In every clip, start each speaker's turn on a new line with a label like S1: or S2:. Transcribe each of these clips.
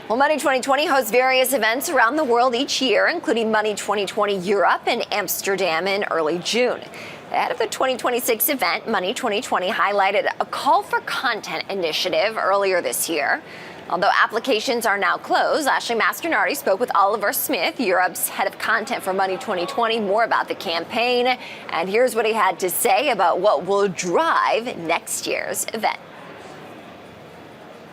S1: Well, Money 2020 hosts various events around the world each year, including Money 2020 Europe and Amsterdam in early June. Ahead of the 2026 event, Money 2020 highlighted a call for content initiative earlier this year. Although applications are now closed, Ashley Masternardi spoke with Oliver Smith, Europe's head of content for Money 2020, more about the campaign. And here's what he had to say about what will drive next year's event.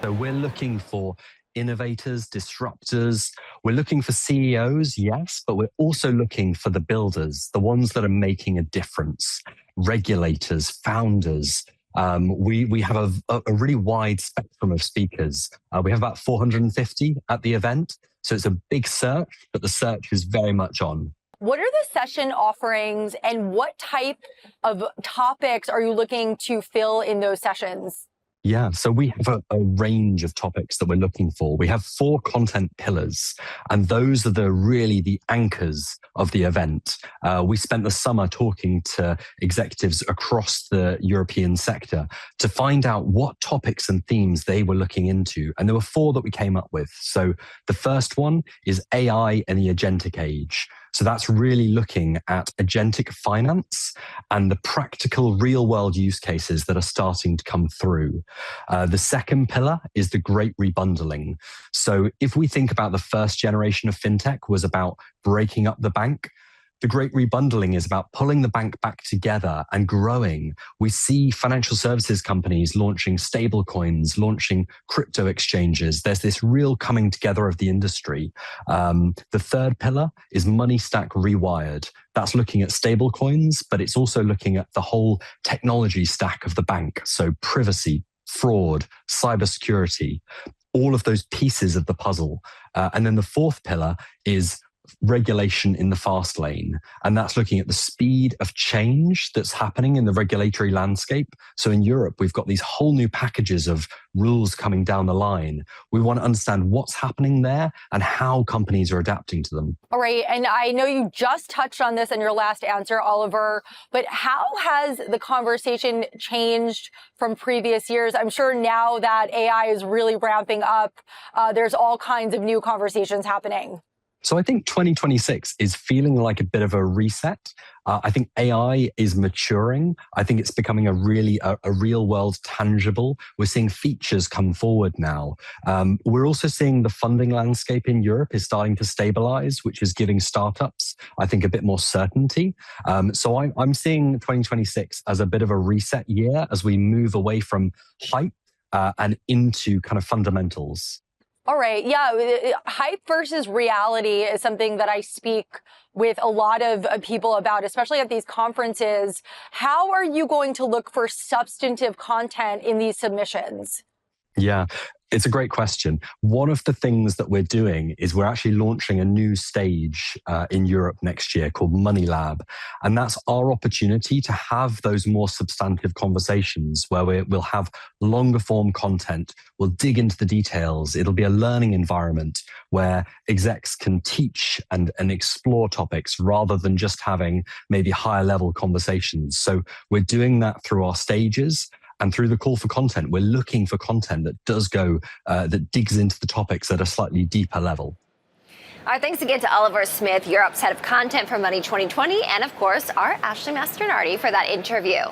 S2: So we're looking for innovators, disruptors. We're looking for CEOs, yes, but we're also looking for the builders, the ones that are making a difference, regulators, founders. We have a really wide spectrum of speakers. We have about 450 at the event. So it's a big search, but the search is very much on.
S3: What are the session offerings and what type of topics are you looking to fill in those sessions?
S2: Yeah, so we have a range of topics that we're looking for. We have 4 content pillars, and those are really the anchors of the event. We spent the summer talking to executives across the European sector to find out what topics and themes they were looking into. And there were 4 that we came up with. So the first one is AI and the agentic age. So that's really looking at agentic finance and the practical real world use cases that are starting to come through. The second pillar is the great rebundling. So if we think about the first generation of fintech was about breaking up the bank, the great rebundling is about pulling the bank back together and growing. We see financial services companies launching stable coins, launching crypto exchanges. There's this real coming together of the industry. The third pillar is Money Stack Rewired. That's looking at stable coins, but it's also looking at the whole technology stack of the bank. So privacy, fraud, cybersecurity, all of those pieces of the puzzle. And then the fourth pillar is regulation in the fast lane. And that's looking at the speed of change that's happening in the regulatory landscape. So in Europe, we've got these whole new packages of rules coming down the line. We want to understand what's happening there and how companies are adapting to them.
S3: All right. And I know you just touched on this in your last answer, Oliver, but how has the conversation changed from previous years? I'm sure now that AI is really ramping up, there's all kinds of new conversations happening.
S2: So I think 2026 is feeling like a bit of a reset. I think AI is maturing. I think it's becoming a real world tangible. We're seeing features come forward now. We're also seeing the funding landscape in Europe is starting to stabilize, which is giving startups, I think, a bit more certainty. So I'm seeing 2026 as a bit of a reset year as we move away from hype and into kind of fundamentals.
S3: All right. Yeah. Hype versus reality is something that I speak with a lot of people about, especially at these conferences. How are you going to look for substantive content in these submissions?
S2: Yeah, it's a great question. One of the things that we're doing is we're actually launching a new stage in Europe next year called Money Lab. And that's our opportunity to have those more substantive conversations where we'll have longer form content. We'll dig into the details. It'll be a learning environment where execs can teach and explore topics rather than just having maybe higher level conversations. So we're doing that through our stages. And through the call for content, we're looking for content that does go, that digs into the topics at a slightly deeper level.
S1: Our thanks again to Oliver Smith, Europe's head of content for Money 2020, and of course, our Ashley Masternardi for that interview.